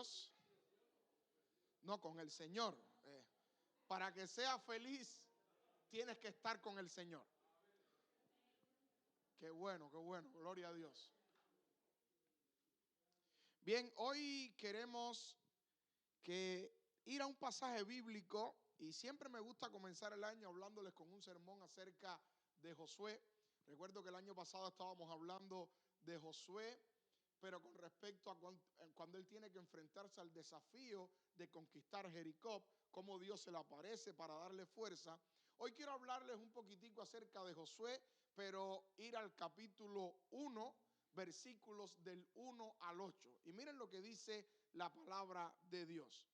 Dios? No, con el Señor. Para que seas feliz, tienes que estar con el Señor. Qué bueno, gloria a Dios. Bien, hoy queremos ir a un pasaje bíblico y siempre me gusta comenzar el año hablándoles con un sermón acerca de Josué. Recuerdo que el año pasado estábamos hablando de Josué, pero con respecto a cuando él tiene que enfrentarse al desafío de conquistar Jericó, cómo Dios se le aparece para darle fuerza. Hoy quiero hablarles un poquitico acerca de Josué, pero ir al capítulo 1, versículos del 1 al 8. Y miren lo que dice la palabra de Dios.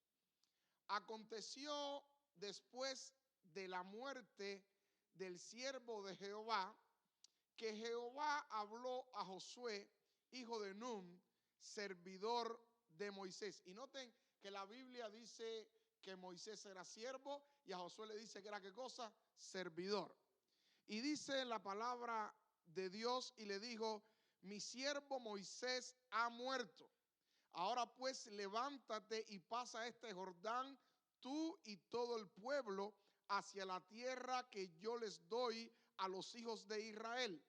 Aconteció después de la muerte del siervo de Jehová, que Jehová habló a Josué, hijo de Nun, servidor de Moisés. Y noten que la Biblia dice que Moisés era siervo y a Josué le dice que era ¿qué cosa? Servidor. Y dice la palabra de Dios y le dijo: mi siervo Moisés ha muerto. Ahora pues levántate y pasa este Jordán, tú y todo el pueblo, hacia la tierra que yo les doy a los hijos de Israel.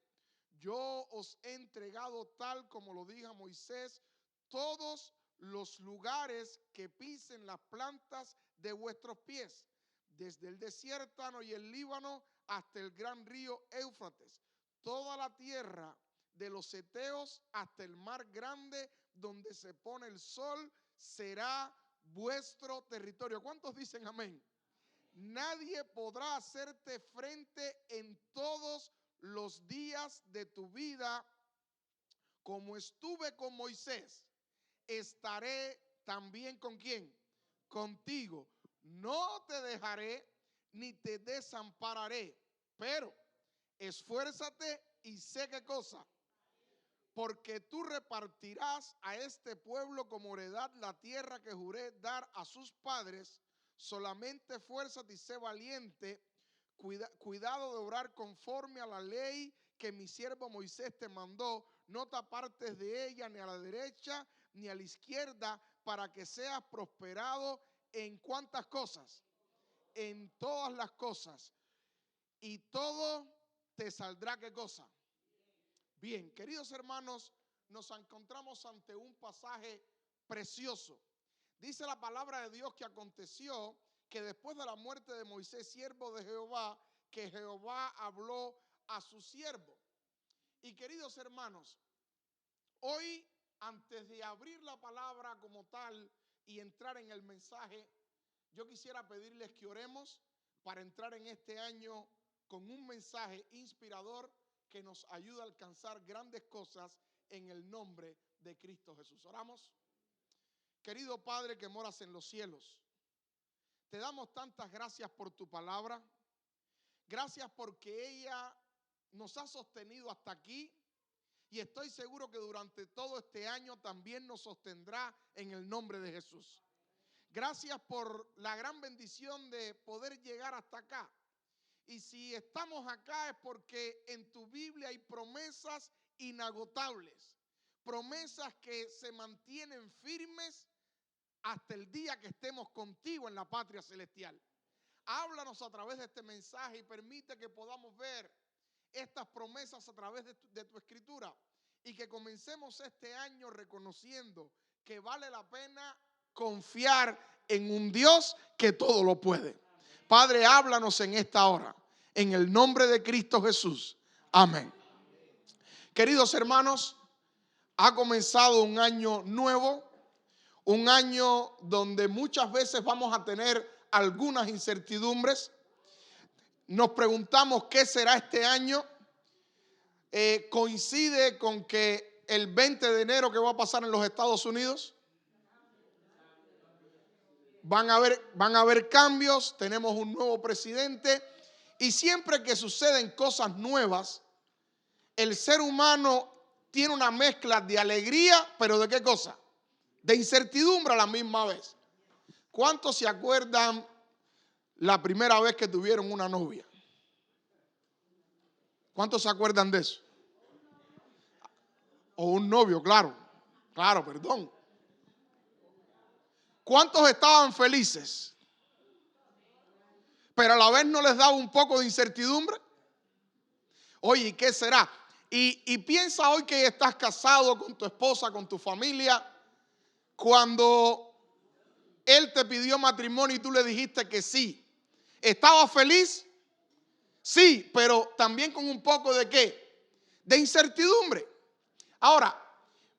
Yo os he entregado, tal como lo dije a Moisés, todos los lugares que pisen las plantas de vuestros pies, desde el desierto y el Líbano hasta el gran río Éufrates, toda la tierra de los heteos hasta el mar grande donde se pone el sol, será vuestro territorio. ¿Cuántos dicen amén? Nadie podrá hacerte frente en todos los días de tu vida. Como estuve con Moisés, estaré también ¿con quién? Contigo. No te dejaré ni te desampararé, pero esfuérzate y sé qué cosa. Porque tú repartirás a este pueblo como heredad la tierra que juré dar a sus padres. Solamente esfuérzate y sé valiente. Cuidado de obrar conforme a la ley que mi siervo Moisés te mandó. No te apartes de ella ni a la derecha ni a la izquierda, para que seas prosperado en ¿cuántas cosas? En todas las cosas. Y todo te saldrá ¿qué cosa? Bien, queridos hermanos, nos encontramos ante un pasaje precioso. Dice la palabra de Dios que aconteció que después de la muerte de Moisés, siervo de Jehová, que Jehová habló a su siervo. Y queridos hermanos, hoy, antes de abrir la palabra como tal y entrar en el mensaje, yo quisiera pedirles que oremos para entrar en este año con un mensaje inspirador que nos ayuda a alcanzar grandes cosas en el nombre de Cristo Jesús. Oramos. Querido Padre que moras en los cielos, te damos tantas gracias por tu palabra. Gracias porque ella nos ha sostenido hasta aquí y estoy seguro que durante todo este año también nos sostendrá en el nombre de Jesús. Gracias por la gran bendición de poder llegar hasta acá. Y si estamos acá es porque en tu Biblia hay promesas inagotables, promesas que se mantienen firmes hasta el día que estemos contigo en la patria celestial. Háblanos a través de este mensaje y permite que podamos ver estas promesas a través de tu escritura y que comencemos este año reconociendo que vale la pena confiar en un Dios que todo lo puede. Padre, háblanos en esta hora, en el nombre de Cristo Jesús. Amén. Queridos hermanos, ha comenzado un año nuevo, un año donde muchas veces vamos a tener algunas incertidumbres. Nos preguntamos qué será este año. Coincide con que el 20 de enero que va a pasar en los Estados Unidos, van a haber cambios, tenemos un nuevo presidente y siempre que suceden cosas nuevas, el ser humano tiene una mezcla de alegría, pero ¿de qué cosa? De incertidumbre a la misma vez. ¿Cuántos se acuerdan la primera vez que tuvieron una novia? ¿Cuántos se acuerdan de eso? O un novio, claro, perdón. ¿Cuántos estaban felices? Pero a la vez no les daba un poco de incertidumbre. Oye, ¿qué será? Y piensa hoy que estás casado con tu esposa, con tu familia, cuando él te pidió matrimonio y tú le dijiste que sí. ¿Estaba feliz? Sí, pero también con un poco de ¿qué? De incertidumbre. Ahora,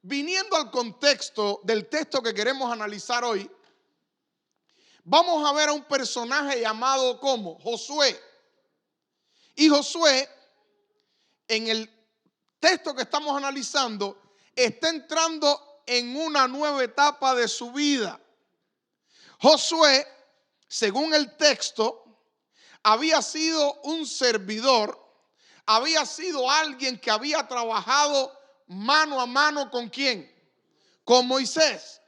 viniendo al contexto del texto que queremos analizar hoy, vamos a ver a un personaje llamado ¿cómo? Josué. Y Josué, en el texto que estamos analizando, está entrando en una nueva etapa de su vida. Josué, según el texto, había sido un servidor, había sido alguien que había trabajado mano a mano ¿con quién? Con Moisés.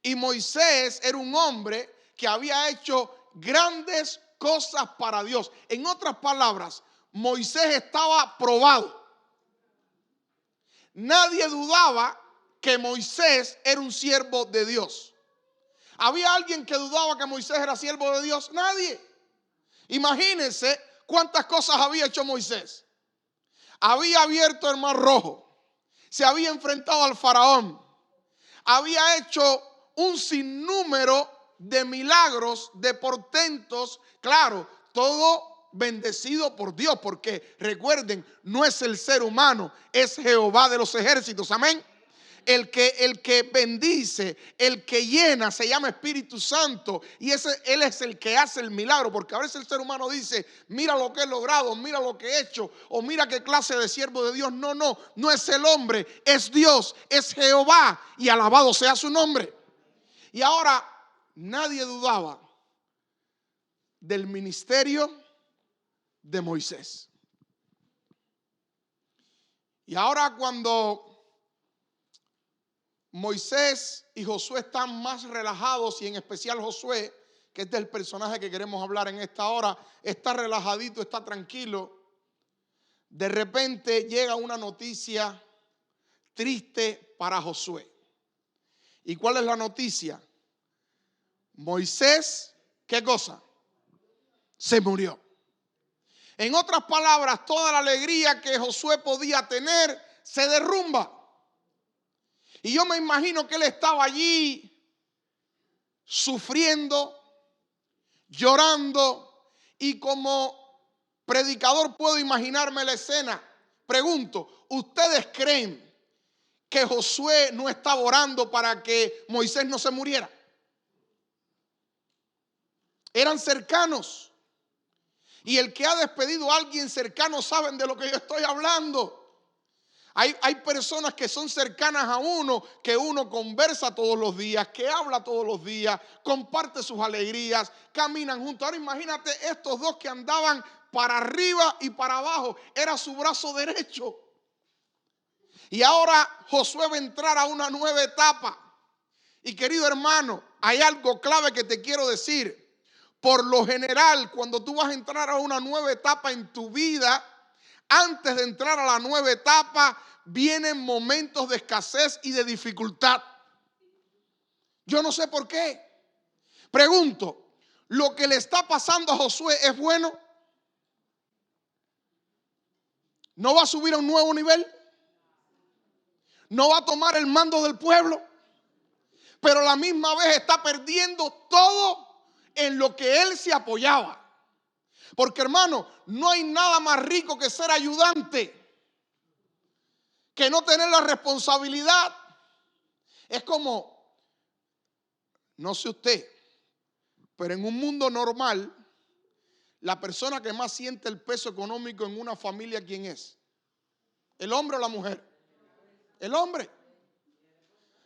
Y Moisés era un hombre que había hecho grandes cosas para Dios. En otras palabras, Moisés estaba probado. Nadie dudaba que Moisés era un siervo de Dios. ¿Había alguien que dudaba que Moisés era siervo de Dios? Nadie. Imagínense cuántas cosas había hecho Moisés. Había abierto el mar rojo. Se había enfrentado al faraón. Había hecho un sinnúmero de milagros, de portentos. Claro, todo bendecido por Dios, porque recuerden, no es el ser humano, es Jehová de los ejércitos. Amén. El que bendice, el que llena, se llama Espíritu Santo. Y Él es el que hace el milagro. Porque a veces el ser humano dice, mira lo que he logrado, mira lo que he hecho, o mira qué clase de siervo de Dios. No es el hombre, es Dios, es Jehová. Y alabado sea su nombre. Y ahora nadie dudaba del ministerio de Moisés. Y ahora cuando Moisés y Josué están más relajados, y en especial Josué, que este es el personaje que queremos hablar en esta hora, está relajadito, está tranquilo. De repente llega una noticia triste para Josué. ¿Y cuál es la noticia? Moisés, ¿qué cosa? Se murió. En otras palabras, toda la alegría que Josué podía tener se derrumba. Y yo me imagino que él estaba allí sufriendo, llorando, y como predicador puedo imaginarme la escena. Pregunto, ¿ustedes creen que Josué no estaba orando para que Moisés no se muriera? Eran cercanos. Y el que ha despedido a alguien cercano saben de lo que yo estoy hablando. Hay personas que son cercanas a uno, que uno conversa todos los días, que habla todos los días, comparte sus alegrías, caminan juntos. Ahora imagínate estos dos que andaban para arriba y para abajo. Era su brazo derecho. Y ahora Josué va a entrar a una nueva etapa. Y querido hermano, hay algo clave que te quiero decir. Por lo general, cuando tú vas a entrar a una nueva etapa en tu vida, antes de entrar a la nueva etapa, vienen momentos de escasez y de dificultad. Yo no sé por qué. Pregunto, ¿lo que le está pasando a Josué es bueno? ¿No va a subir a un nuevo nivel? ¿No va a tomar el mando del pueblo? Pero a la misma vez está perdiendo todo en lo que él se apoyaba. Porque hermano, no hay nada más rico que ser ayudante, que no tener la responsabilidad. Es como, no sé usted, pero en un mundo normal, la persona que más siente el peso económico en una familia, ¿quién es? ¿El hombre o la mujer? El hombre.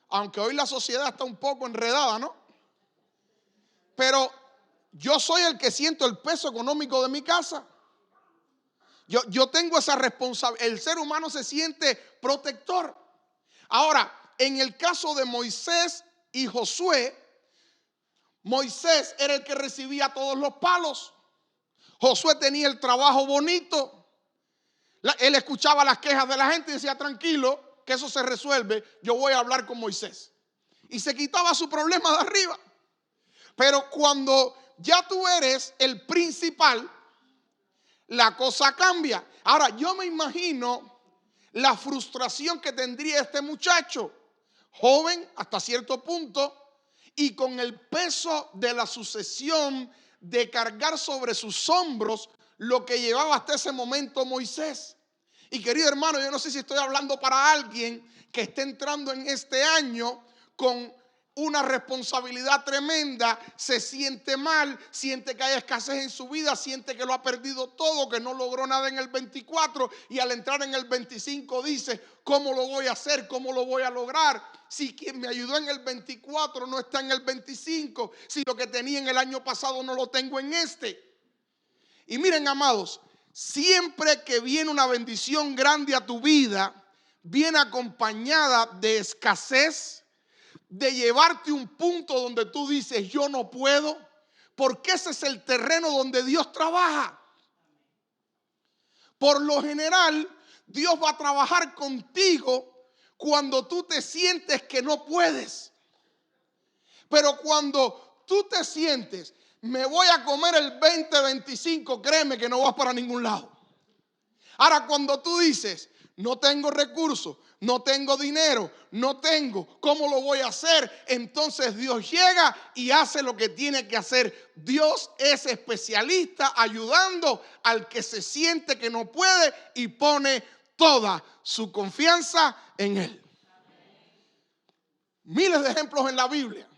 Aunque hoy la sociedad está un poco enredada, ¿no? Pero yo soy el que siento el peso económico de mi casa. Yo tengo esa responsabilidad. El ser humano se siente protector. Ahora, en el caso de Moisés y Josué, Moisés era el que recibía todos los palos. Josué tenía el trabajo bonito. Él escuchaba las quejas de la gente y decía, tranquilo, que eso se resuelve. Yo voy a hablar con Moisés. Y se quitaba su problema de arriba. Pero cuando ya tú eres el principal, la cosa cambia. Ahora, yo me imagino la frustración que tendría este muchacho, joven hasta cierto punto, y con el peso de la sucesión de cargar sobre sus hombros lo que llevaba hasta ese momento Moisés. Y querido hermano, yo no sé si estoy hablando para alguien que esté entrando en este año con una responsabilidad tremenda, se siente mal, siente que hay escasez en su vida, siente que lo ha perdido todo, que no logró nada en el 24 y al entrar en el 25 dice, ¿cómo lo voy a hacer? ¿Cómo lo voy a lograr? Si quien me ayudó en el 24 no está en el 25, si lo que tenía en el año pasado no lo tengo en este. Y miren, amados, siempre que viene una bendición grande a tu vida, viene acompañada de escasez, de llevarte a un punto donde tú dices, yo no puedo, porque ese es el terreno donde Dios trabaja. Por lo general, Dios va a trabajar contigo cuando tú te sientes que no puedes. Pero cuando tú te sientes, me voy a comer el 2025, créeme que no vas para ningún lado. Ahora, cuando tú dices, no tengo recursos, no tengo dinero, no tengo, ¿cómo lo voy a hacer? Entonces Dios llega y hace lo que tiene que hacer. Dios es especialista ayudando al que se siente que no puede y pone toda su confianza en Él. Miles de ejemplos en la Biblia.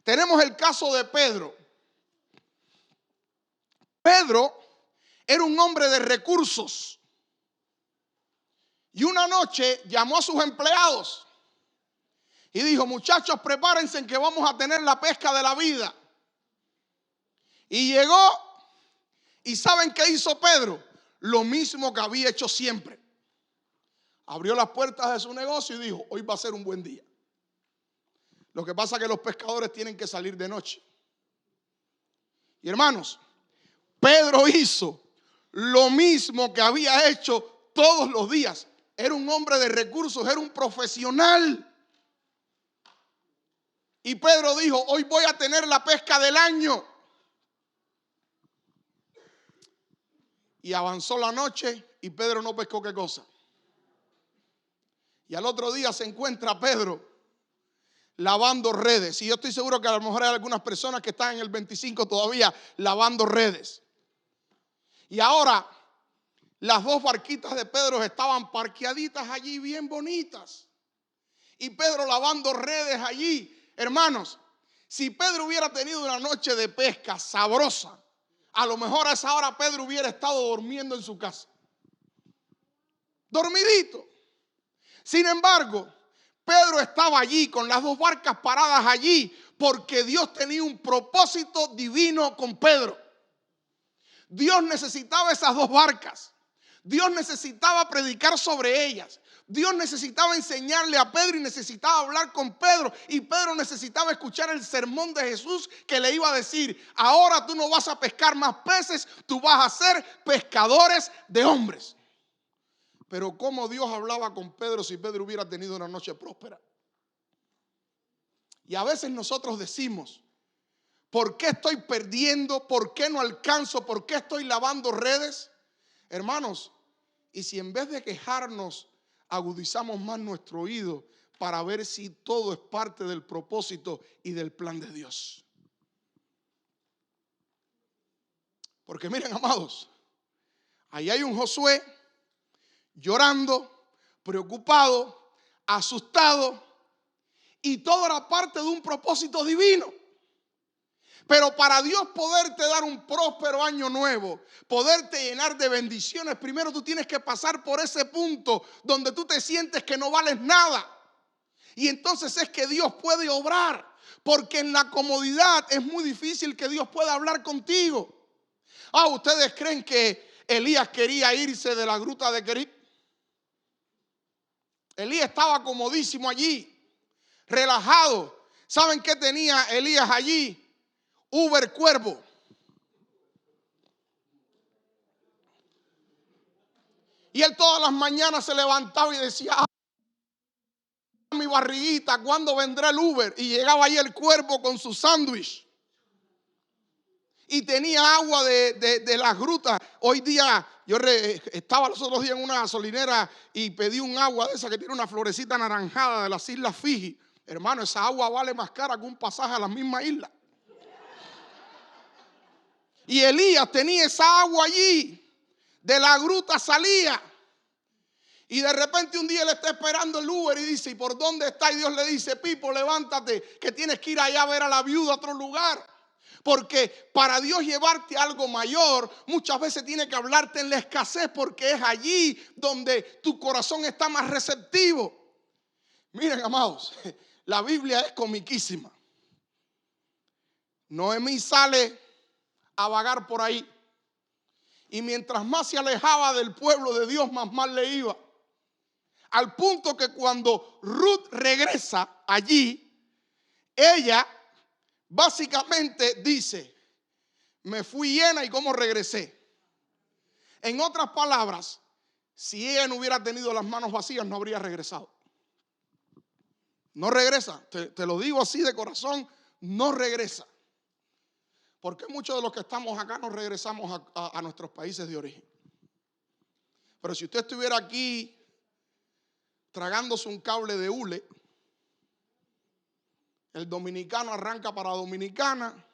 Tenemos el caso de Pedro. Pedro era un hombre de recursos. Y una noche llamó a sus empleados y dijo, muchachos, prepárense en que vamos a tener la pesca de la vida. Y llegó, y ¿saben qué hizo Pedro? Lo mismo que había hecho siempre. Abrió las puertas de su negocio y dijo, hoy va a ser un buen día. Lo que pasa es que los pescadores tienen que salir de noche. Y hermanos, Pedro hizo lo mismo que había hecho todos los días. Era un hombre de recursos, era un profesional. Y Pedro dijo, hoy voy a tener la pesca del año. Y avanzó la noche y Pedro no pescó qué cosa. Y al otro día se encuentra Pedro lavando redes. Y yo estoy seguro que a lo mejor hay algunas personas que están en el 25 todavía lavando redes. Y ahora las dos barquitas de Pedro estaban parqueaditas allí bien bonitas. Y Pedro lavando redes allí. Hermanos, si Pedro hubiera tenido una noche de pesca sabrosa, a lo mejor a esa hora Pedro hubiera estado durmiendo en su casa. Dormidito. Sin embargo, Pedro estaba allí con las dos barcas paradas allí porque Dios tenía un propósito divino con Pedro. Dios necesitaba esas dos barcas. Dios necesitaba predicar sobre ellas. Dios necesitaba enseñarle a Pedro y necesitaba hablar con Pedro. Y Pedro necesitaba escuchar el sermón de Jesús que le iba a decir, ahora tú no vas a pescar más peces, tú vas a ser pescadores de hombres. Pero ¿cómo Dios hablaba con Pedro si Pedro hubiera tenido una noche próspera? Y a veces nosotros decimos, ¿por qué estoy perdiendo? ¿Por qué no alcanzo? ¿Por qué estoy lavando redes? Hermanos, y si en vez de quejarnos agudizamos más nuestro oído para ver si todo es parte del propósito y del plan de Dios. Porque miren, amados, ahí hay un Josué llorando, preocupado, asustado, y todo era parte de un propósito divino. Pero para Dios poderte dar un próspero año nuevo, poderte llenar de bendiciones, primero tú tienes que pasar por ese punto donde tú te sientes que no vales nada. Y entonces es que Dios puede obrar, porque en la comodidad es muy difícil que Dios pueda hablar contigo. ¿Ustedes creen que Elías quería irse de la gruta de Querib? Elías estaba comodísimo allí, relajado. ¿Saben qué tenía Elías allí? Uber Cuervo. Y él todas las mañanas se levantaba y decía, mi barriguita, ¿cuándo vendrá el Uber? Y llegaba ahí el cuervo con su sándwich. Y tenía agua de las grutas. Hoy día, yo estaba los otros días en una gasolinera y pedí un agua de esa que tiene una florecita anaranjada de las Islas Fiji. Hermano, esa agua vale más cara que un pasaje a la misma isla. Y Elías tenía esa agua allí. De la gruta salía. Y de repente un día él está esperando el Uber y dice, ¿y por dónde está? Y Dios le dice, Pipo, levántate, que tienes que ir allá a ver a la viuda a otro lugar. Porque para Dios llevarte a algo mayor, muchas veces tiene que hablarte en la escasez, porque es allí donde tu corazón está más receptivo. Miren, amados, la Biblia es comiquísima. Noemí sale a vagar por ahí. Y mientras más se alejaba del pueblo de Dios, más mal le iba. Al punto que cuando Ruth regresa allí, ella básicamente dice, me fui llena y cómo regresé. En otras palabras, si ella no hubiera tenido las manos vacías, no habría regresado. No regresa, te lo digo así de corazón, no regresa. Porque muchos de los que estamos acá no regresamos a nuestros países de origen. Pero si usted estuviera aquí tragándose un cable de hule, el dominicano arranca para Dominicana,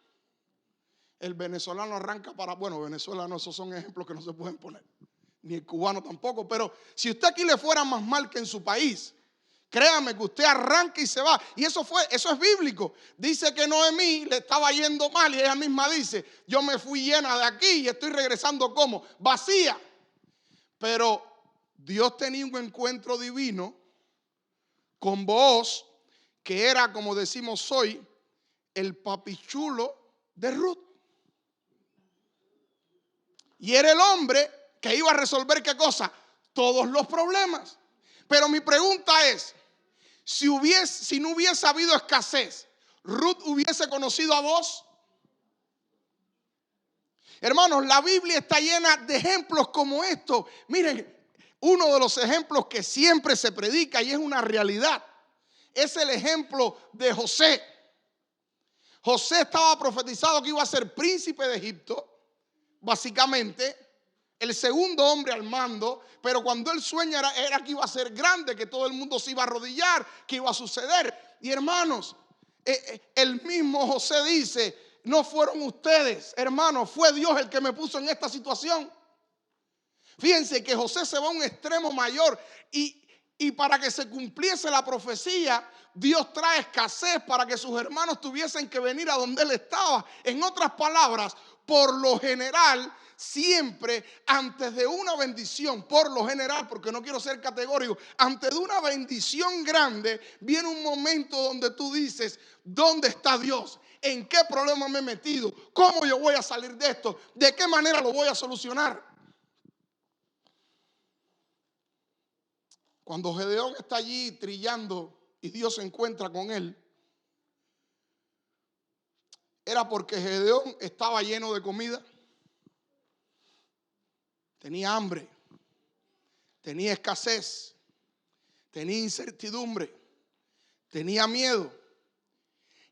el venezolano arranca para, bueno, Venezuela no, esos son ejemplos que no se pueden poner, ni el cubano tampoco, pero si usted aquí le fuera más mal que en su país, créame que usted arranca y se va. Y eso es bíblico. Dice que Noemí le estaba yendo mal y ella misma dice, yo me fui llena de aquí y estoy regresando como vacía. Pero Dios tenía un encuentro divino con Booz, que era, como decimos hoy, el papichulo de Ruth. Y era el hombre que iba a resolver, ¿qué cosa? Todos los problemas. Pero mi pregunta es, si no hubiese habido escasez, ¿Ruth hubiese conocido a Booz? Hermanos, la Biblia está llena de ejemplos como estos. Miren, uno de los ejemplos que siempre se predica y es una realidad es el ejemplo de José. José estaba profetizado que iba a ser príncipe de Egipto, básicamente, el segundo hombre al mando, pero cuando él sueña era que iba a ser grande, que todo el mundo se iba a arrodillar, que iba a suceder. Y hermanos, el mismo José dice, no fueron ustedes, hermanos, fue Dios el que me puso en esta situación. Fíjense que José se va a un extremo mayor y para que se cumpliese la profecía, Dios trae escasez para que sus hermanos tuviesen que venir a donde él estaba. En otras palabras, por lo general, siempre antes de una bendición, por lo general, porque no quiero ser categórico, antes de una bendición grande, viene un momento donde tú dices, ¿dónde está Dios? ¿En qué problema me he metido? ¿Cómo yo voy a salir de esto? ¿De qué manera lo voy a solucionar? Cuando Gedeón está allí trillando y Dios se encuentra con él, era porque Gedeón estaba lleno de comida, tenía hambre, tenía escasez, tenía incertidumbre, tenía miedo.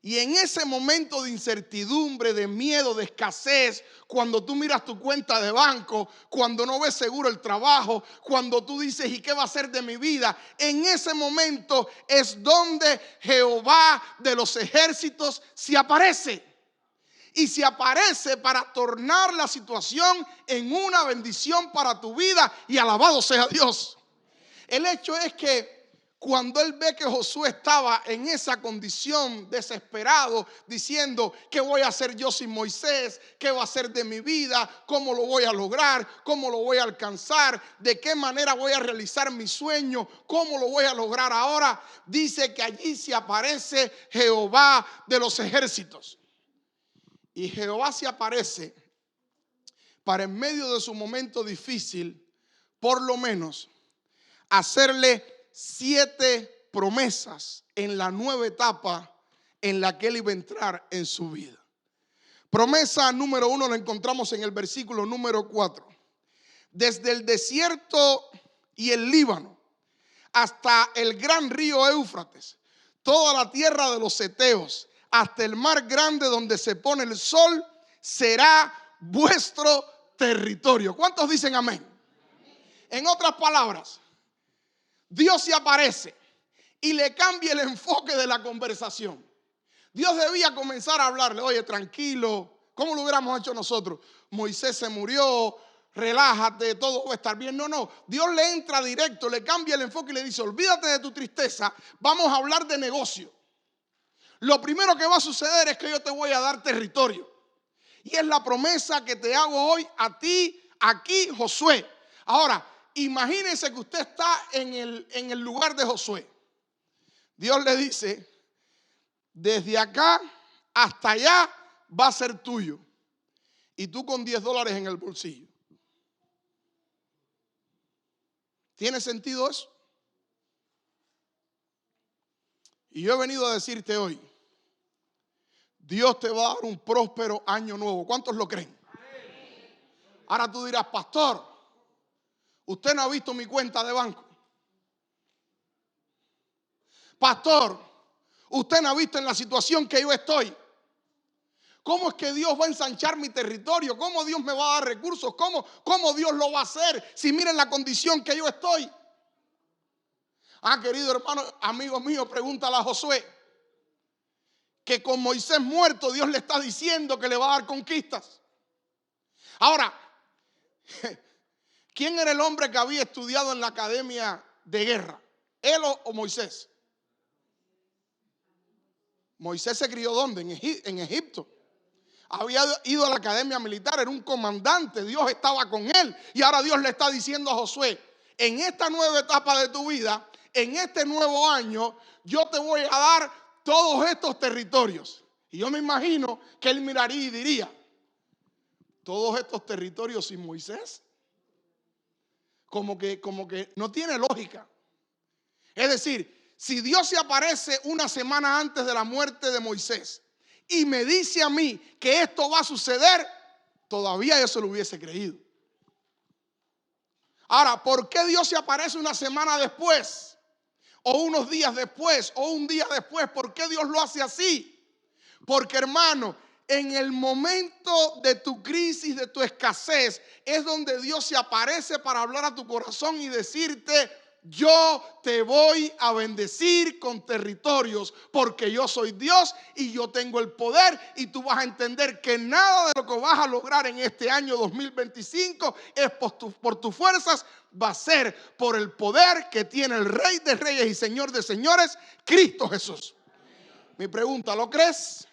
Y en ese momento de incertidumbre, de miedo, de escasez, cuando tú miras tu cuenta de banco, cuando no ves seguro el trabajo, cuando tú dices, ¿y qué va a ser de mi vida? En ese momento es donde Jehová de los ejércitos se aparece. Y se aparece para tornar la situación en una bendición para tu vida, y alabado sea Dios. El hecho es que cuando él ve que Josué estaba en esa condición, desesperado, diciendo, ¿qué voy a hacer yo sin Moisés? ¿Qué va a hacer de mi vida? ¿Cómo lo voy a lograr? ¿Cómo lo voy a alcanzar? ¿De qué manera voy a realizar mi sueño? ¿Cómo lo voy a lograr ahora? Dice que allí se aparece Jehová de los ejércitos. Y Jehová se aparece para, en medio de su momento difícil, por lo menos hacerle 7 promesas en la nueva etapa en la que él iba a entrar en su vida. Promesa número 1 la encontramos en el versículo número 4. Desde el desierto y el Líbano hasta el gran río Éufrates, toda la tierra de los heteos, hasta el mar grande donde se pone el sol, será vuestro territorio. ¿Cuántos dicen amén? En otras palabras, Dios se aparece y le cambia el enfoque de la conversación. Dios debía comenzar a hablarle, oye, tranquilo, ¿cómo lo hubiéramos hecho nosotros? Moisés se murió, relájate, todo va a estar bien. No, Dios le entra directo, le cambia el enfoque y le dice, olvídate de tu tristeza, vamos a hablar de negocio. Lo primero que va a suceder es que yo te voy a dar territorio. Y es la promesa que te hago hoy a ti, aquí, Josué. Ahora, imagínense que usted está en el lugar de Josué. Dios le dice, desde acá hasta allá va a ser tuyo. Y tú con $10 en el bolsillo. ¿Tiene sentido eso? Y yo he venido a decirte hoy, Dios te va a dar un próspero año nuevo. ¿Cuántos lo creen? Ahora tú dirás, pastor, usted no ha visto mi cuenta de banco. Pastor, usted no ha visto en la situación que yo estoy. ¿Cómo es que Dios va a ensanchar mi territorio? ¿Cómo Dios me va a dar recursos? ¿Cómo Dios lo va a hacer? Si miren la condición que yo estoy. Querido hermano, amigo mío, pregúntale a Josué. Que con Moisés muerto Dios le está diciendo que le va a dar conquistas. Ahora, ¿quién era el hombre que había estudiado en la academia de guerra? ¿Él o Moisés? Moisés se crió ¿dónde? En Egipto. Había ido a la academia militar, era un comandante, Dios estaba con él. Y ahora Dios le está diciendo a Josué, en esta nueva etapa de tu vida, en este nuevo año, yo te voy a dar todos estos territorios. Y yo me imagino que él miraría y diría, ¿todos estos territorios sin Moisés? Como que no tiene lógica. Es decir, si Dios se aparece una semana antes de la muerte de Moisés y me dice a mí que esto va a suceder, todavía yo se lo hubiese creído. Ahora, ¿por qué Dios se aparece una semana después? O unos días después, o un día después. ¿Por qué Dios lo hace así? Porque, hermano, en el momento de tu crisis, de tu escasez, es donde Dios se aparece para hablar a tu corazón y decirte, yo te voy a bendecir con territorios, porque yo soy Dios y yo tengo el poder, y tú vas a entender que nada de lo que vas a lograr en este año 2025 es por tus fuerzas, va a ser por el poder que tiene el Rey de Reyes y Señor de Señores, Cristo Jesús. Mi pregunta, ¿lo crees?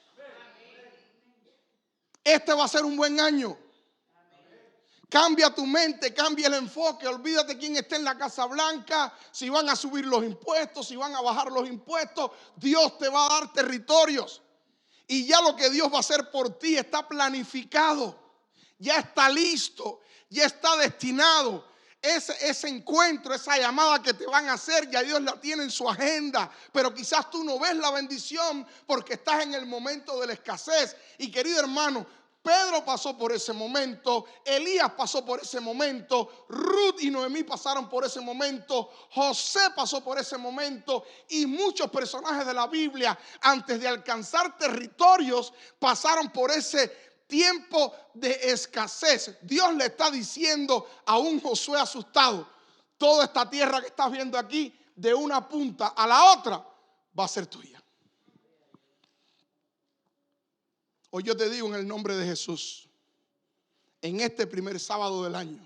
Este va a ser un buen año. Cambia tu mente, cambia el enfoque. Olvídate quién está en la Casa Blanca, si van a subir los impuestos, si van a bajar los impuestos. Dios te va a dar territorios. Y ya lo que Dios va a hacer por ti está planificado. Ya está listo, ya está destinado. Ese encuentro, esa llamada que te van a hacer, ya Dios la tiene en su agenda. Pero quizás tú no ves la bendición porque estás en el momento de la escasez. Y querido hermano, Pedro pasó por ese momento, Elías pasó por ese momento, Ruth y Noemí pasaron por ese momento, José pasó por ese momento, y muchos personajes de la Biblia, antes de alcanzar territorios, pasaron por ese tiempo de escasez. Dios le está diciendo a un Josué asustado, toda esta tierra que estás viendo aquí, de una punta a la otra, va a ser tuya. Hoy yo te digo en el nombre de Jesús, en este primer sábado del año,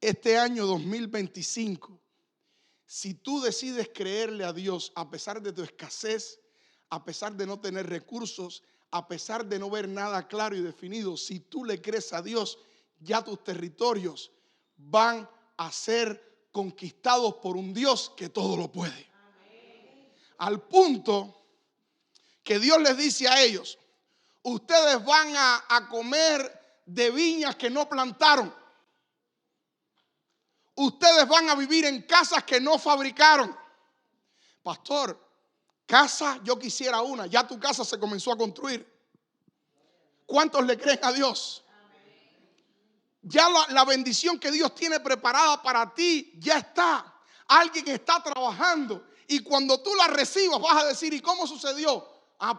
este año 2025, si tú decides creerle a Dios a pesar de tu escasez, a pesar de no tener recursos, a pesar de no ver nada claro y definido, si tú le crees a Dios, ya tus territorios van a ser conquistados por un Dios que todo lo puede. Al punto que Dios les dice a ellos, ustedes van a comer de viñas que no plantaron. Ustedes van a vivir en casas que no fabricaron. Pastor, casa, yo quisiera una. Ya tu casa se comenzó a construir. ¿Cuántos le creen a Dios? Ya la bendición que Dios tiene preparada para ti ya está. alguien está trabajando y cuando tú la recibas vas a decir, ¿y cómo sucedió?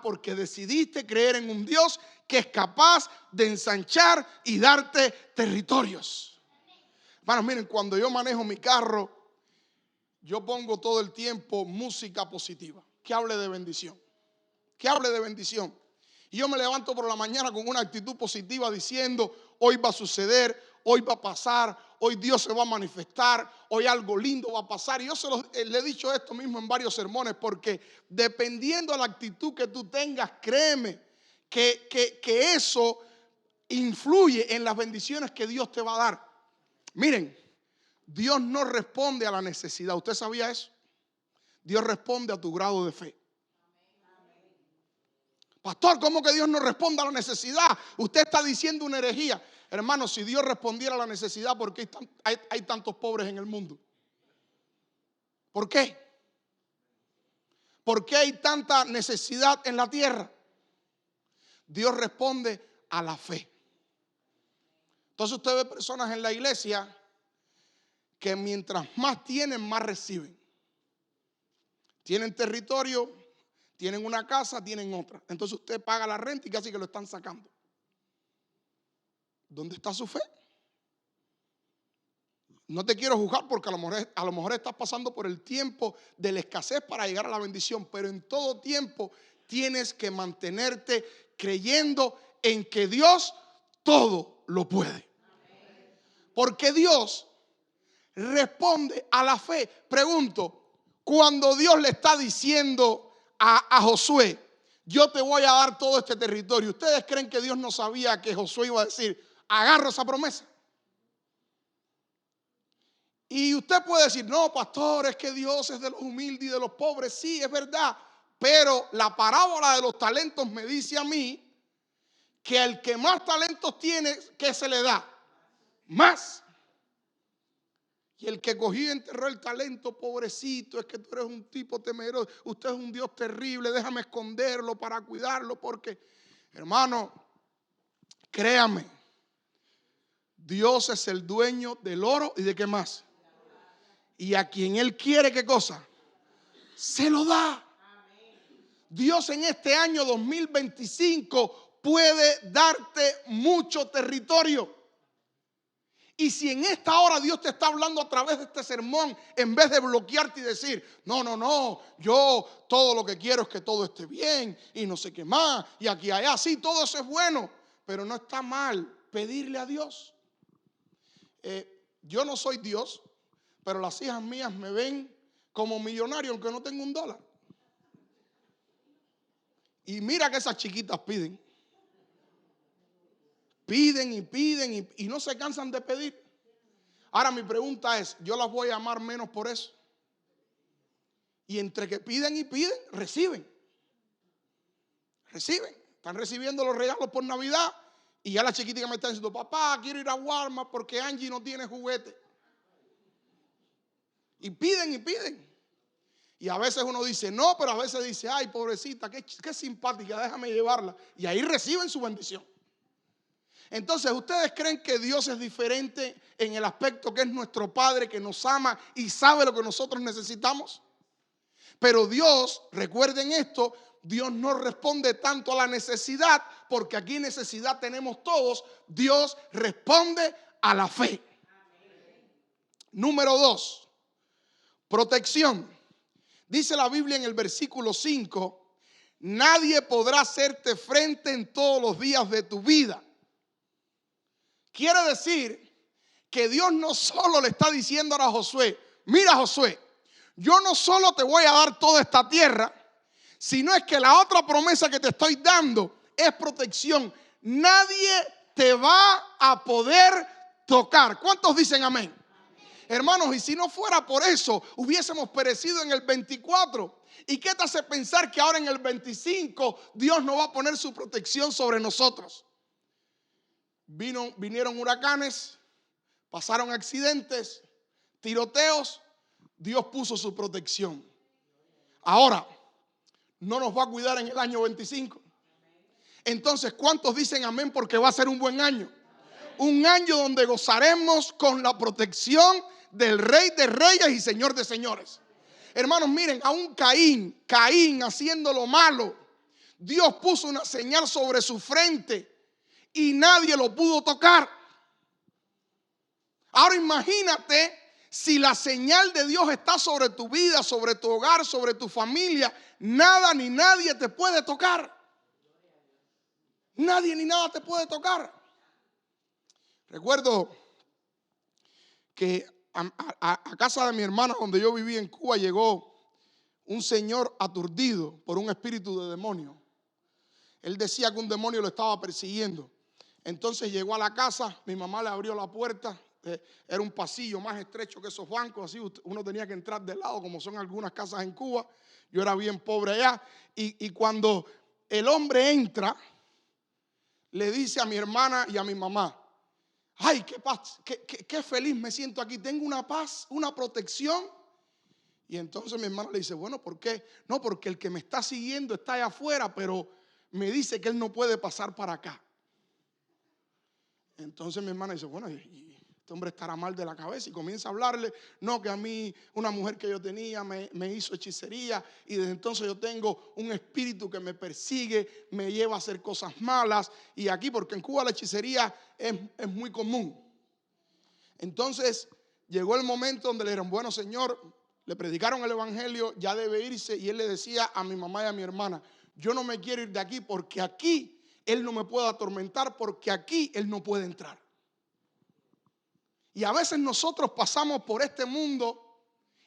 Porque decidiste creer en un Dios que es capaz de ensanchar y darte territorios. Hermanos, miren, cuando yo manejo mi carro, yo pongo todo el tiempo música positiva, que hable de bendición, que hable de bendición. Y yo me levanto por la mañana con una actitud positiva diciendo, hoy va a suceder, hoy va a pasar, hoy Dios se va a manifestar, hoy algo lindo va a pasar. Y yo le he dicho esto mismo en varios sermones, porque dependiendo de la actitud que tú tengas, créeme que eso influye en las bendiciones que Dios te va a dar. Miren, Dios no responde a la necesidad. ¿Usted sabía eso? Dios responde a tu grado de fe. Pastor, ¿cómo que Dios no responde a la necesidad? Usted está diciendo una herejía. Hermano, si Dios respondiera a la necesidad, ¿por qué hay tantos pobres en el mundo? ¿Por qué? ¿Por qué hay tanta necesidad en la tierra? Dios responde a la fe. Entonces usted ve personas en la iglesia que mientras más tienen, más reciben. Tienen territorio, tienen una casa, tienen otra. Entonces usted paga la renta y casi que lo están sacando. ¿Dónde está su fe? No te quiero juzgar porque a lo mejor estás pasando por el tiempo de la escasez para llegar a la bendición, pero en todo tiempo tienes que mantenerte creyendo en que Dios todo lo puede. Porque Dios responde a la fe. Pregunto, cuando Dios le está diciendo a Josué, yo te voy a dar todo este territorio, ¿ustedes creen que Dios no sabía que Josué iba a decir, agarra esa promesa? Y usted puede decir, no, pastor, es que Dios es de los humildes y de los pobres. Sí, es verdad, pero la parábola de los talentos me dice a mí que al que más talentos tiene, ¿qué se le da? Más. Y el que cogió y enterró el talento, pobrecito, es que tú eres un tipo temeroso, usted es un Dios terrible, déjame esconderlo para cuidarlo, porque, hermano, créame, Dios es el dueño del oro y de qué más. Y a quien Él quiere, ¿qué cosa? Se lo da. Dios en este año 2025 puede darte mucho territorio. Y si en esta hora Dios te está hablando a través de este sermón, en vez de bloquearte y decir, no, yo todo lo que quiero es que todo esté bien y no sé qué más, y aquí allá, sí, todo eso es bueno, pero no está mal pedirle a Dios. Yo no soy Dios, pero las hijas mías me ven como millonario aunque no tengo $1. Y mira que esas chiquitas piden y no se cansan de pedir. Ahora mi pregunta es, ¿yo las voy a amar menos por eso? Y entre que piden y piden, reciben. Están recibiendo los regalos por Navidad y ya la chiquitica me está diciendo, papá, quiero ir a Walmart porque Angie no tiene juguete. Y piden. Y a veces uno dice no, pero a veces dice, ay, pobrecita, qué simpática, déjame llevarla. Y ahí reciben su bendición. Entonces, ¿ustedes creen que Dios es diferente en el aspecto que es nuestro Padre, que nos ama y sabe lo que nosotros necesitamos? Pero Dios, recuerden esto, Dios no responde tanto a la necesidad, porque aquí necesidad tenemos todos. Dios responde a la fe. Número 2, protección. Dice la Biblia en el versículo 5, nadie podrá hacerte frente en todos los días de tu vida. Quiere decir que Dios no solo le está diciendo a Josué, mira Josué, yo no solo te voy a dar toda esta tierra, sino es que la otra promesa que te estoy dando es protección. Nadie te va a poder tocar. ¿Cuántos dicen amén? Hermanos, y si no fuera por eso, hubiésemos perecido en el 24. ¿Y qué te hace pensar que ahora en el 25 Dios no va a poner su protección sobre nosotros? Vinieron huracanes, pasaron accidentes, tiroteos, Dios puso su protección. Ahora, ¿no nos va a cuidar en el año 25? Entonces, ¿cuántos dicen amén porque va a ser un buen año? Un año donde gozaremos con la protección del Rey de Reyes y Señor de Señores. Hermanos, miren, aún Caín haciendo lo malo, Dios puso una señal sobre su frente y nadie lo pudo tocar. Ahora imagínate si la señal de Dios está sobre tu vida, sobre tu hogar, sobre tu familia, nada ni nadie te puede tocar. Nadie ni nada te puede tocar. Recuerdo que a casa de mi hermana, donde yo vivía en Cuba, llegó un señor aturdido por un espíritu de demonio. Él decía que un demonio lo estaba persiguiendo. Entonces llegó a la casa, mi mamá le abrió la puerta. Era un pasillo más estrecho que esos bancos, así uno tenía que entrar de lado, como son algunas casas en Cuba. Yo era bien pobre allá. Y cuando el hombre entra, le dice a mi hermana y a mi mamá: ay, qué paz, qué feliz me siento aquí, tengo una paz, una protección. Y entonces mi hermana le dice: bueno, ¿por qué? No, porque el que me está siguiendo está allá afuera, pero me dice que él no puede pasar para acá. Entonces mi hermana dice: bueno, y este hombre estará mal de la cabeza, y comienza a hablarle. No, que a mí una mujer que yo tenía me hizo hechicería, y desde entonces yo tengo un espíritu que me persigue, me lleva a hacer cosas malas. Y aquí, porque en Cuba la hechicería es muy común. Entonces llegó el momento donde le dijeron: bueno, señor, le predicaron el evangelio, ya debe irse. Y él le decía a mi mamá y a mi hermana: yo no me quiero ir de aquí, porque aquí él no me puede atormentar, porque aquí él no puede entrar. Y a veces nosotros pasamos por este mundo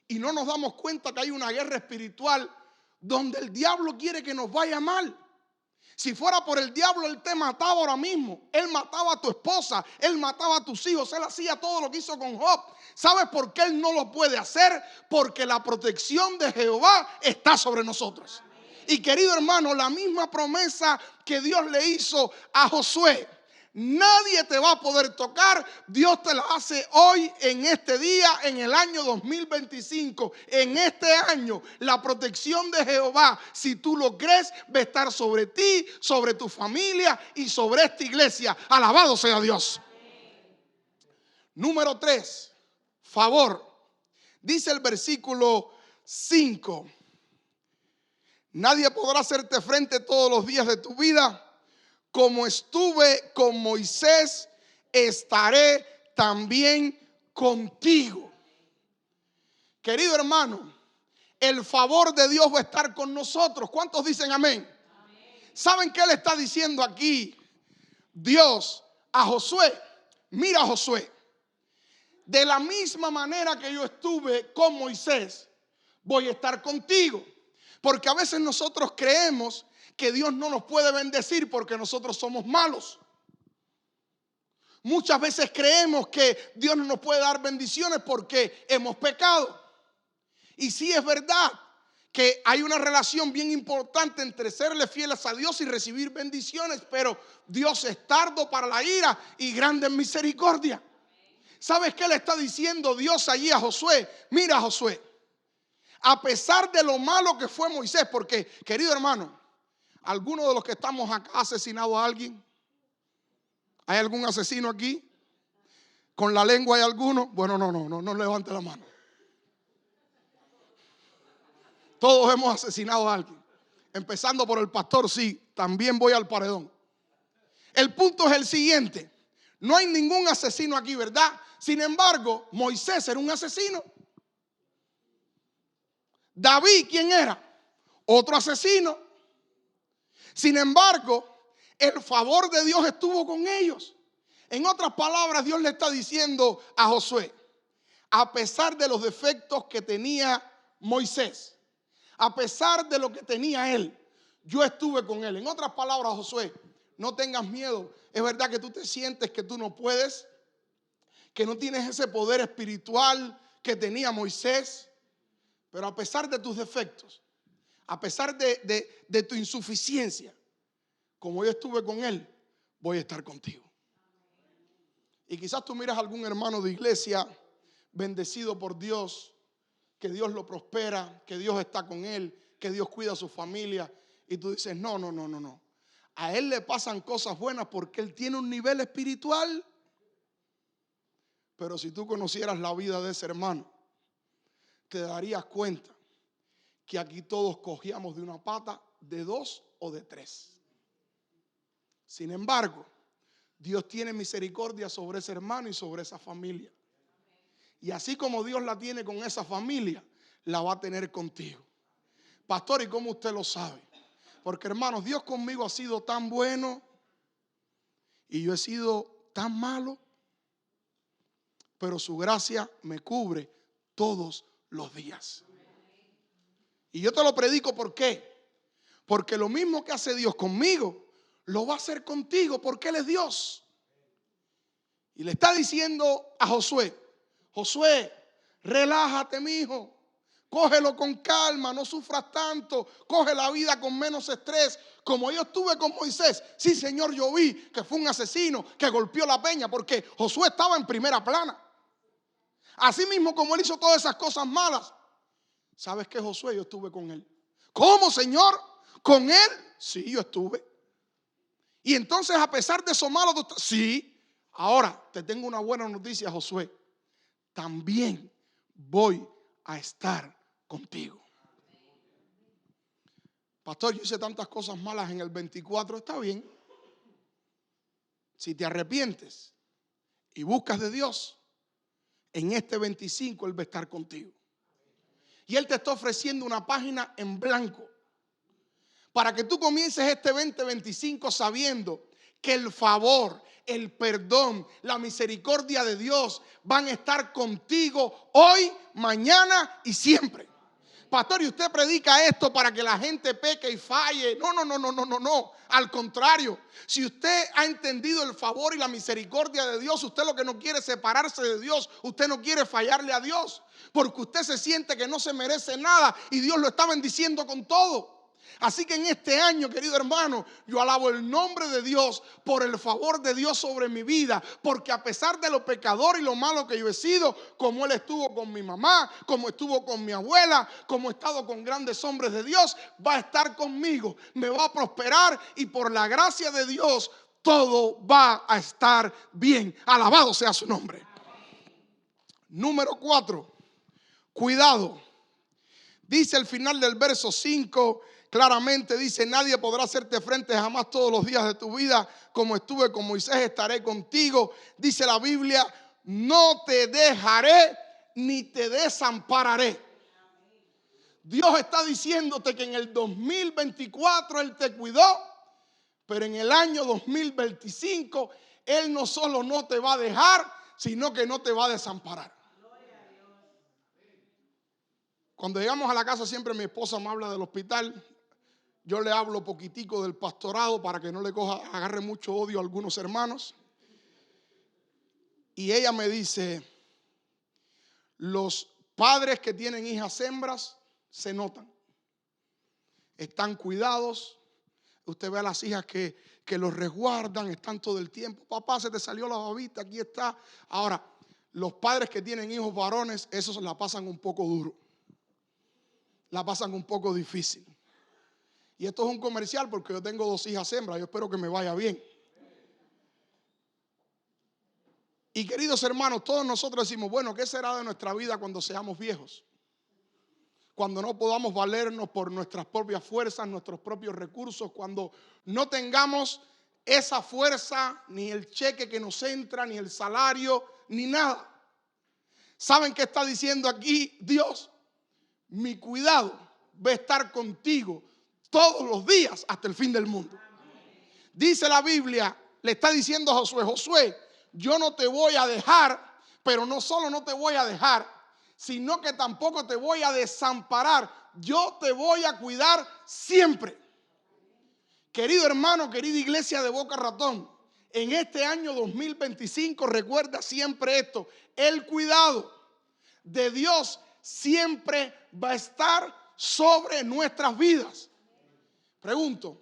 y no nos damos cuenta que hay una guerra espiritual donde el diablo quiere que nos vaya mal. Si fuera por el diablo, él te mataba ahora mismo. Él mataba a tu esposa, él mataba a tus hijos, él hacía todo lo que hizo con Job. ¿Sabes por qué él no lo puede hacer? Porque la protección de Jehová está sobre nosotros. Y querido hermano, la misma promesa que Dios le hizo a Josué: nadie te va a poder tocar. Dios te la hace hoy, en este día, en el año 2025. En este año, la protección de Jehová, si tú lo crees, va a estar sobre ti, sobre tu familia y sobre esta iglesia. Alabado sea Dios. Número 3, favor. Dice el versículo 5: nadie podrá hacerte frente todos los días de tu vida. Como estuve con Moisés, estaré también contigo. Querido hermano, el favor de Dios va a estar con nosotros. ¿Cuántos dicen amén? ¿Saben qué le está diciendo aquí Dios a Josué? Mira, Josué, de la misma manera que yo estuve con Moisés, voy a estar contigo. Porque a veces nosotros creemos que Dios no nos puede bendecir porque nosotros somos malos. Muchas veces creemos que Dios no nos puede dar bendiciones porque hemos pecado. Y sí, es verdad que hay una relación bien importante entre serle fieles a Dios y recibir bendiciones, pero Dios es tardo para la ira y grande en misericordia. ¿Sabes qué le está diciendo Dios allí a Josué? Mira, Josué, a pesar de lo malo que fue Moisés, porque, querido hermano, ¿alguno de los que estamos acá ha asesinado a alguien? ¿Hay algún asesino aquí? ¿Con la lengua hay alguno? Bueno, no levante la mano. Todos hemos asesinado a alguien. Empezando por el pastor, sí, también voy al paredón. El punto es el siguiente: no hay ningún asesino aquí, ¿verdad? Sin embargo, Moisés era un asesino. David, ¿quién era? Otro asesino. Sin embargo, el favor de Dios estuvo con ellos. En otras palabras, Dios le está diciendo a Josué: a pesar de los defectos que tenía Moisés, a pesar de lo que tenía él, yo estuve con él. En otras palabras, Josué, no tengas miedo. Es verdad que tú te sientes que tú no puedes, que no tienes ese poder espiritual que tenía Moisés, pero a pesar de tus defectos, a pesar de tu insuficiencia, como yo estuve con él, voy a estar contigo. Y quizás tú miras a algún hermano de iglesia bendecido por Dios, que Dios lo prospera, que Dios está con él, que Dios cuida a su familia, y tú dices: no. A él le pasan cosas buenas porque él tiene un nivel espiritual Pero si tú conocieras la vida de ese hermano, te darías cuenta que aquí todos cogíamos de una pata, de dos o de tres. Sin embargo, Dios tiene misericordia sobre ese hermano y sobre esa familia. Y así como Dios la tiene con esa familia, la va a tener contigo. Pastor, ¿y cómo usted lo sabe? Porque, hermanos, Dios conmigo ha sido tan bueno y yo he sido tan malo, pero su gracia me cubre todos los días. Y yo te lo predico, ¿por qué? Porque lo mismo que hace Dios conmigo, lo va a hacer contigo, porque Él es Dios. Y le está diciendo a Josué: Josué, relájate, mi hijo. Cógelo con calma, no sufras tanto. Coge la vida con menos estrés. Como yo estuve con Moisés. Sí, Señor, yo vi que fue un asesino que golpeó la peña, porque Josué estaba en primera plana. Así mismo como él hizo todas esas cosas malas. ¿Sabes qué, Josué? Yo estuve con él. ¿Cómo, Señor? ¿Con él? Sí, yo estuve. Y entonces, a pesar de eso malo, sí. Ahora te tengo una buena noticia, Josué. También voy a estar contigo. Pastor, yo hice tantas cosas malas en el 24. Está bien. Si te arrepientes y buscas de Dios, en este 25 Él va a estar contigo. Y Él te está ofreciendo una página en blanco para que tú comiences este 2025 sabiendo que el favor, el perdón, la misericordia de Dios van a estar contigo hoy, mañana y siempre. Pastor, ¿y usted predica esto para que la gente peque y falle? No. Al contrario, si usted ha entendido el favor y la misericordia de Dios, usted lo que no quiere es separarse de Dios. Usted no quiere fallarle a Dios, porque usted se siente que no se merece nada y Dios lo está bendiciendo con todo. Así que en este año, querido hermano, yo alabo el nombre de Dios por el favor de Dios sobre mi vida, porque a pesar de lo pecador y lo malo que yo he sido, como Él estuvo con mi mamá, como estuvo con mi abuela, como he estado con grandes hombres de Dios, va a estar conmigo, me va a prosperar y por la gracia de Dios todo va a estar bien. Alabado sea su nombre. Número 4, cuidado. Dice al final del verso 5, claramente dice: nadie podrá hacerte frente jamás todos los días de tu vida. Como estuve con Moisés, estaré contigo. Dice la Biblia: no te dejaré ni te desampararé. Dios está diciéndote que en el 2024 Él te cuidó, pero en el año 2025 Él no solo no te va a dejar, sino que no te va a desamparar. Cuando llegamos a la casa, siempre mi esposa me habla del hospital. Yo le hablo poquitico del pastorado para que no le agarre mucho odio a algunos hermanos. Y ella me dice: los padres que tienen hijas hembras se notan. Están cuidados. Usted ve a las hijas que los resguardan, están todo el tiempo. Papá, se te salió la babita, aquí está. Ahora, los padres que tienen hijos varones, esos la pasan un poco duro. La pasan un poco difícil. Y esto es un comercial porque yo tengo 2 hijas hembras. Yo espero que me vaya bien. Y queridos hermanos, todos nosotros decimos: bueno, ¿qué será de nuestra vida cuando seamos viejos? Cuando no podamos valernos por nuestras propias fuerzas, nuestros propios recursos, cuando no tengamos esa fuerza, ni el cheque que nos entra, ni el salario, ni nada. ¿Saben qué está diciendo aquí Dios? Mi cuidado va a estar contigo todos los días hasta el fin del mundo. Dice la Biblia, le está diciendo a Josué: Josué, yo no te voy a dejar, pero no solo no te voy a dejar, sino que tampoco te voy a desamparar. Yo te voy a cuidar siempre. Querido hermano, querida iglesia de Boca Ratón, en este año 2025 recuerda siempre esto: el cuidado de Dios siempre va a estar sobre nuestras vidas. Pregunto,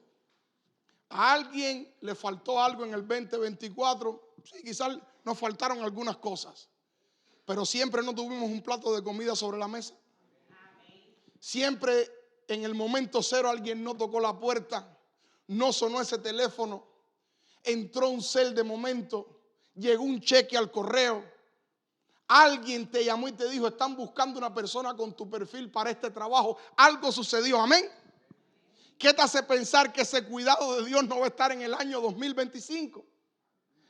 ¿a alguien le faltó algo en el 2024? Sí, quizás nos faltaron algunas cosas, pero siempre no tuvimos un plato de comida sobre la mesa. Siempre en el momento cero alguien no tocó la puerta, no sonó ese teléfono, entró un cel de momento, llegó un cheque al correo. alguien te llamó y te dijo, están buscando una persona con tu perfil para este trabajo. Algo sucedió, amén. ¿Qué te hace pensar que ese cuidado de Dios no va a estar en el año 2025?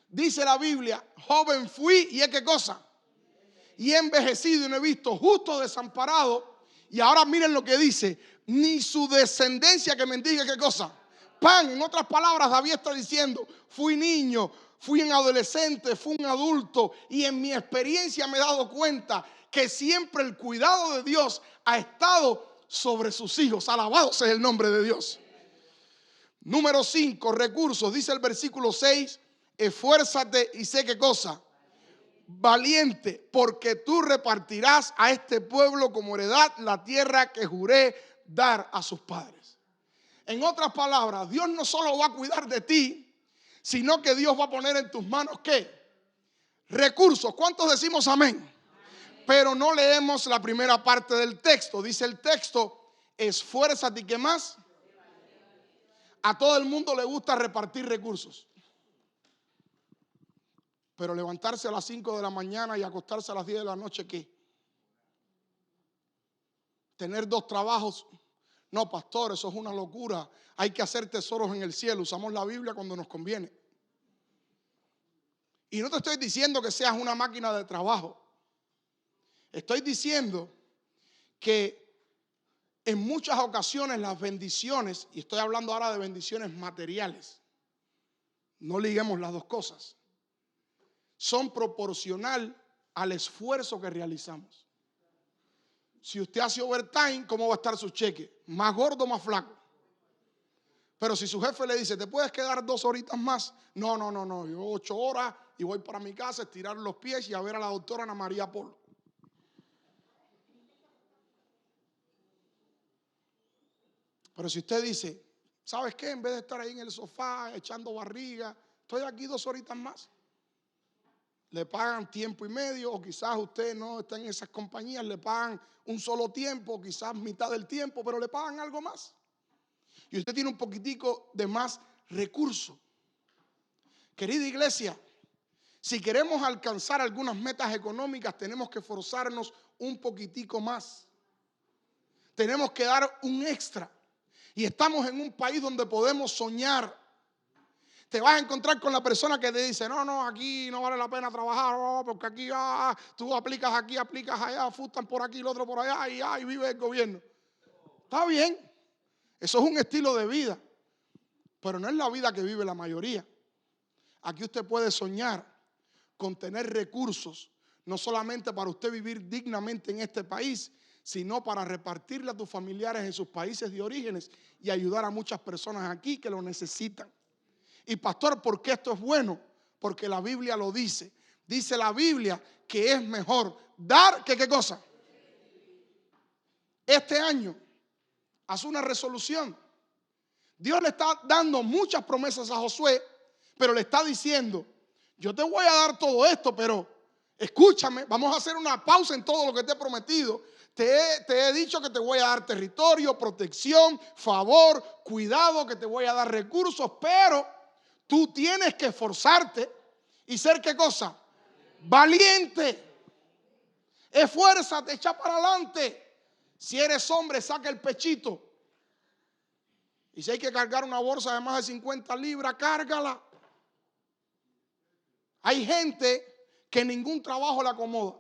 Dice la Biblia, joven fui y ¿es qué cosa? Y he envejecido y no he visto justo desamparado. Y ahora miren lo que dice, ni su descendencia que mendigue ¿qué cosa? Pan. En otras palabras, David está diciendo, fui niño, fui un adolescente, fui un adulto y en mi experiencia me he dado cuenta que siempre el cuidado de Dios ha estado sobre sus hijos. Alabado sea el nombre de Dios. Número 5, recursos. Dice el versículo 6, esfuérzate y sé qué cosa. Valiente, porque tú repartirás a este pueblo como heredad la tierra que juré dar a sus padres. En otras palabras, Dios no solo va a cuidar de ti, sino que Dios va a poner en tus manos ¿qué? Recursos. ¿Cuántos decimos amén? Pero no leemos la primera parte del texto. Dice el texto, esfuérzate y ¿qué más? A todo el mundo le gusta repartir recursos. Pero levantarse a las 5 de la mañana y acostarse a las 10 de la noche, ¿qué? Tener 2 trabajos. No, pastor, eso es una locura. Hay que hacer tesoros en el cielo. Usamos la Biblia cuando nos conviene. Y no te estoy diciendo que seas una máquina de trabajo. Estoy diciendo que en muchas ocasiones las bendiciones, y estoy hablando ahora de bendiciones materiales, no liguemos las dos cosas, son proporcional al esfuerzo que realizamos. Si usted hace overtime, ¿cómo va a estar su cheque? ¿Más gordo o más flaco? Pero si su jefe le dice, ¿te puedes quedar 2 horitas más? No, yo 8 horas y voy para mi casa, estirar los pies y a ver a la doctora Ana María Polo. Pero si usted dice, ¿sabes qué? En vez de estar ahí en el sofá echando barriga, estoy aquí 2 horitas más. Le pagan tiempo y medio, o quizás usted no está en esas compañías, le pagan un solo tiempo, quizás mitad del tiempo, pero le pagan algo más. Y usted tiene un poquitico de más recursos. Querida iglesia, si queremos alcanzar algunas metas económicas, tenemos que esforzarnos un poquitico más. Tenemos que dar un extra. Y estamos en un país donde podemos soñar. Te vas a encontrar con la persona que te dice, no, aquí no vale la pena trabajar, porque aquí tú aplicas aquí, aplicas allá, fustan por aquí, el otro por allá, y vive el gobierno. Está bien, eso es un estilo de vida, pero no es la vida que vive la mayoría. Aquí usted puede soñar con tener recursos, no solamente para usted vivir dignamente en este país, sino para repartirle a tus familiares en sus países de orígenes y ayudar a muchas personas aquí que lo necesitan. Y pastor, ¿por qué esto es bueno? Porque la Biblia lo dice. Dice la Biblia que es mejor dar que ¿qué cosa? Este año, haz una resolución. Dios le está dando muchas promesas a Josué, pero le está diciendo, yo te voy a dar todo esto, pero escúchame, vamos a hacer una pausa en todo lo que te he prometido. Te he dicho que te voy a dar territorio, protección, favor, cuidado, que te voy a dar recursos, pero tú tienes que esforzarte y ser ¿qué cosa? Valiente. Esfuérzate, echa para adelante. Si eres hombre, saca el pechito. Y si hay que cargar una bolsa de más de 50 libras, cárgala. Hay gente que ningún trabajo le acomoda.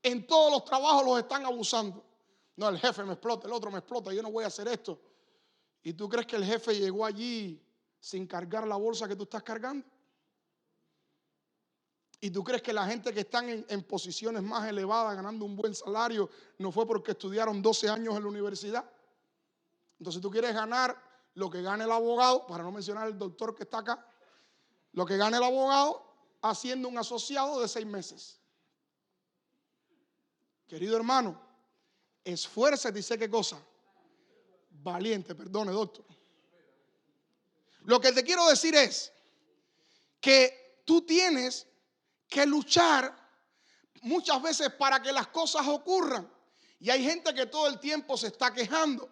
En todos los trabajos los están abusando. No, el jefe me explota, el otro me explota, yo no voy a hacer esto. ¿Y tú crees que el jefe llegó allí sin cargar la bolsa que tú estás cargando? ¿Y tú crees que la gente que están en posiciones más elevadas, ganando un buen salario, no fue porque estudiaron 12 años en la universidad? Entonces tú quieres ganar lo que gana el abogado, para no mencionar el doctor que está acá, lo que gana el abogado haciendo un asociado de 6 meses. Querido hermano, esfuérzate y sé qué cosa. Valiente, perdone, doctor. Lo que te quiero decir es que tú tienes que luchar muchas veces para que las cosas ocurran. Y hay gente que todo el tiempo se está quejando.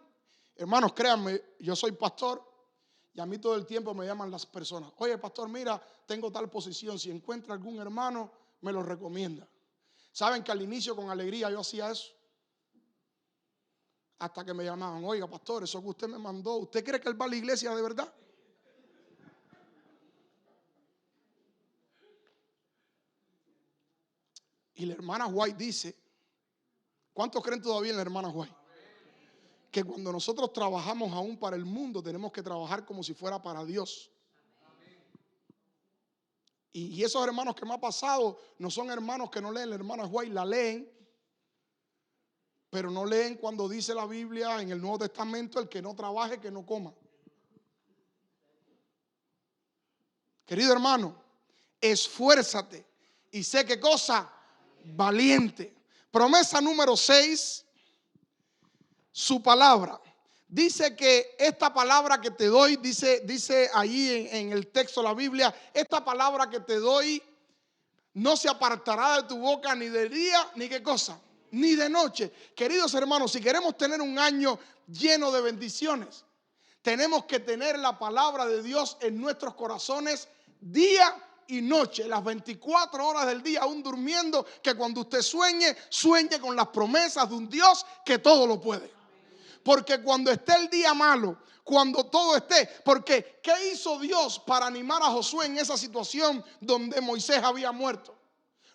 Hermanos, créanme, yo soy pastor y a mí todo el tiempo me llaman las personas. Oye, pastor, mira, tengo tal posición. Si encuentra algún hermano, me lo recomienda. Saben que al inicio con alegría yo hacía eso. Hasta que me llamaban, oiga pastor, eso que usted me mandó, ¿usted cree que él va a la iglesia de verdad? Y la hermana White dice, ¿cuántos creen todavía en la hermana White? Que cuando nosotros trabajamos aún para el mundo, tenemos que trabajar como si fuera para Dios. Y esos hermanos que me ha pasado no son hermanos que no leen la hermana White, la leen, pero no leen cuando dice la Biblia en el Nuevo Testamento, el que no trabaje, que no coma. Querido hermano, esfuérzate y sé qué cosa, valiente. Promesa número 6, su palabra. Dice que esta palabra que te doy, dice ahí en el texto de la Biblia, esta palabra que te doy no se apartará de tu boca ni de día, ni qué cosa, ni de noche. Queridos hermanos, si queremos tener un año lleno de bendiciones, tenemos que tener la palabra de Dios en nuestros corazones día y noche, las 24 horas del día, aún durmiendo, que cuando usted sueñe con las promesas de un Dios que todo lo puede. Porque cuando esté el día malo, cuando todo esté, porque ¿qué hizo Dios para animar a Josué en esa situación donde Moisés había muerto?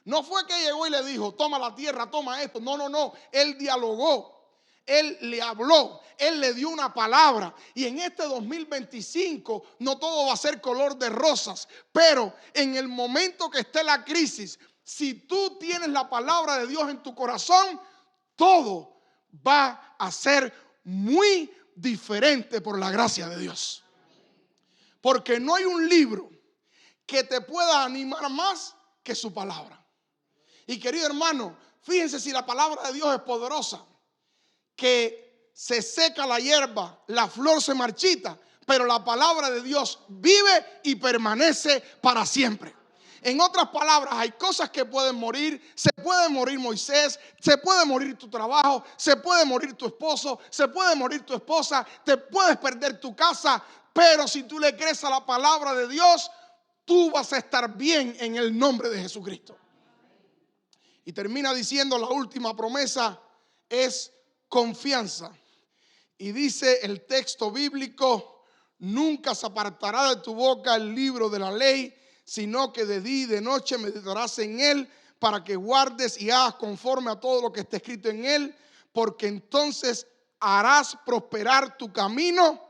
No fue que llegó y le dijo, toma la tierra, toma esto. No. Él dialogó, él le habló, él le dio una palabra. Y en este 2025 no todo va a ser color de rosas, pero en el momento que esté la crisis, si tú tienes la palabra de Dios en tu corazón, todo va a ser muy diferente por la gracia de Dios. Porque no hay un libro que te pueda animar más que su palabra. Y querido hermano, fíjense si la palabra de Dios es poderosa, que se seca la hierba, la flor se marchita, pero la palabra de Dios vive y permanece para siempre. En otras palabras, hay cosas que pueden morir. Se puede morir Moisés, se puede morir tu trabajo, se puede morir tu esposo, se puede morir tu esposa, te puedes perder tu casa, pero si tú le crees a la palabra de Dios, tú vas a estar bien en el nombre de Jesucristo. Y termina diciendo, la última promesa es confianza. Y dice el texto bíblico, nunca se apartará de tu boca el libro de la ley, sino que de día y de noche meditarás en él, para que guardes y hagas conforme a todo lo que está escrito en él, porque entonces harás prosperar tu camino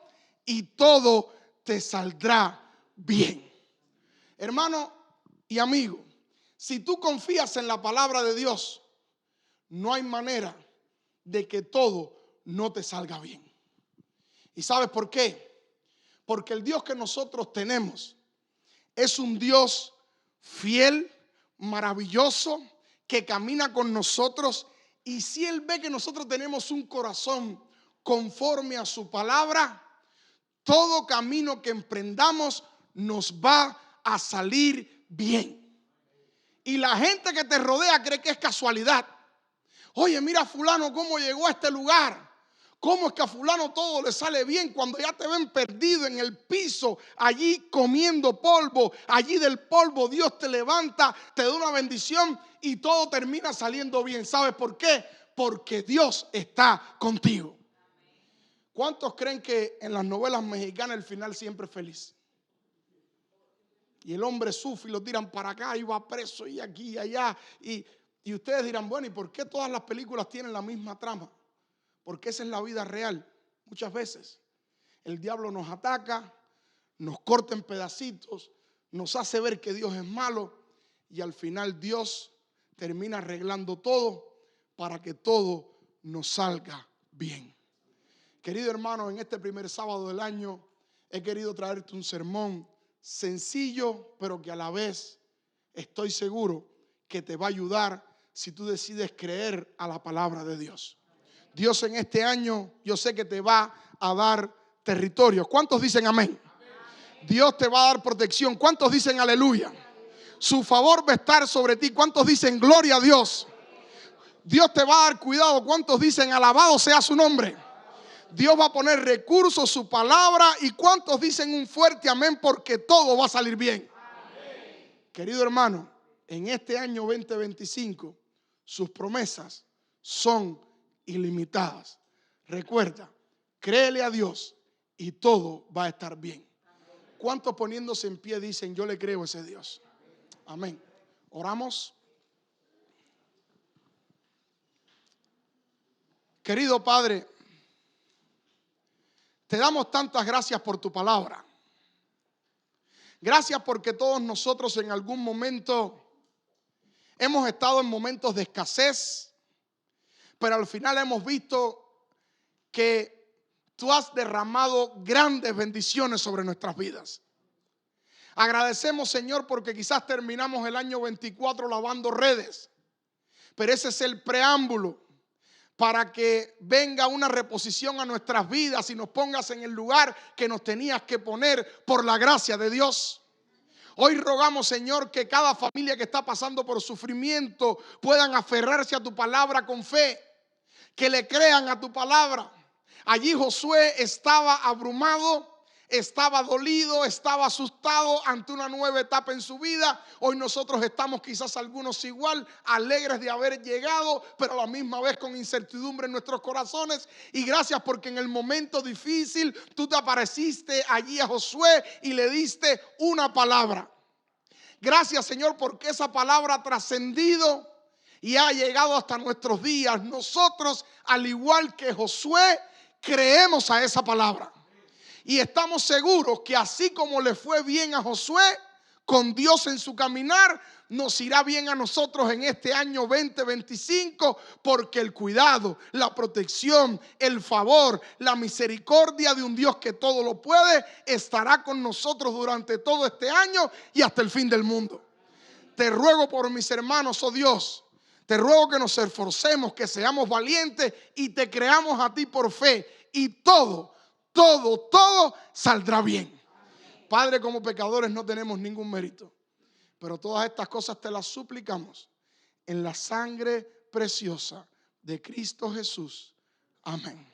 y todo te saldrá bien. Hermano y amigo, si tú confías en la palabra de Dios, no hay manera de que todo no te salga bien. ¿Y sabes por qué? Porque el Dios que nosotros tenemos es un Dios fiel, maravilloso, que camina con nosotros. Y si Él ve que nosotros tenemos un corazón conforme a su palabra, todo camino que emprendamos nos va a salir bien. Y la gente que te rodea cree que es casualidad. Oye, mira a fulano cómo llegó a este lugar. ¿Cómo es que a fulano todo le sale bien cuando ya te ven perdido en el piso, allí comiendo polvo? Allí del polvo Dios te levanta, te da una bendición y todo termina saliendo bien. ¿Sabes por qué? Porque Dios está contigo. ¿Cuántos creen que en las novelas mexicanas el final siempre es feliz? Y el hombre sufre y lo tiran para acá y va preso y aquí y allá. Y ustedes dirán, bueno, ¿y por qué todas las películas tienen la misma trama? Porque esa es la vida real. Muchas veces el diablo nos ataca, nos corta en pedacitos, nos hace ver que Dios es malo y al final Dios termina arreglando todo para que todo nos salga bien. Querido hermano, en este primer sábado del año he querido traerte un sermón sencillo, pero que a la vez estoy seguro que te va a ayudar si tú decides creer a la palabra de Dios. Dios en este año yo sé que te va a dar territorio. ¿Cuántos dicen amén? Dios te va a dar protección. ¿Cuántos dicen aleluya? Su favor va a estar sobre ti. ¿Cuántos dicen gloria a Dios? Dios te va a dar cuidado. ¿Cuántos dicen alabado sea su nombre? Dios va a poner recursos, su palabra. ¿Y cuántos dicen un fuerte amén? Porque todo va a salir bien. Amén. Querido hermano, en este año 2025 sus promesas son ilimitadas. Recuerda, créele a Dios y todo va a estar bien. ¿Cuántos poniéndose en pie dicen, yo le creo a ese Dios? Amén. Oramos. Querido Padre, te damos tantas gracias por tu palabra. Gracias porque todos nosotros en algún momento hemos estado en momentos de escasez, pero al final hemos visto que tú has derramado grandes bendiciones sobre nuestras vidas. Agradecemos, Señor, porque quizás terminamos el año 24 lavando redes, pero ese es el preámbulo para que venga una reposición a nuestras vidas y nos pongas en el lugar que nos tenías que poner por la gracia de Dios. Hoy rogamos, Señor, que cada familia que está pasando por sufrimiento puedan aferrarse a tu palabra con fe, que le crean a tu palabra. Allí Josué estaba abrumado, estaba dolido, estaba asustado ante una nueva etapa en su vida. Hoy nosotros estamos quizás algunos igual, alegres de haber llegado, pero a la misma vez con incertidumbre en nuestros corazones. Y gracias porque en el momento difícil tú te apareciste allí a Josué y le diste una palabra. Gracias, Señor, porque esa palabra ha trascendido y ha llegado hasta nuestros días. Nosotros, al igual que Josué, creemos a esa palabra. Y estamos seguros que así como le fue bien a Josué, con Dios en su caminar, nos irá bien a nosotros en este año 2025, porque el cuidado, la protección, el favor, la misericordia de un Dios que todo lo puede, estará con nosotros durante todo este año y hasta el fin del mundo. Te ruego por mis hermanos, oh Dios, te ruego que nos esforcemos, que seamos valientes y te creamos a ti por fe, y todo saldrá bien. Padre, como pecadores no tenemos ningún mérito, pero todas estas cosas te las suplicamos en la sangre preciosa de Cristo Jesús. Amén.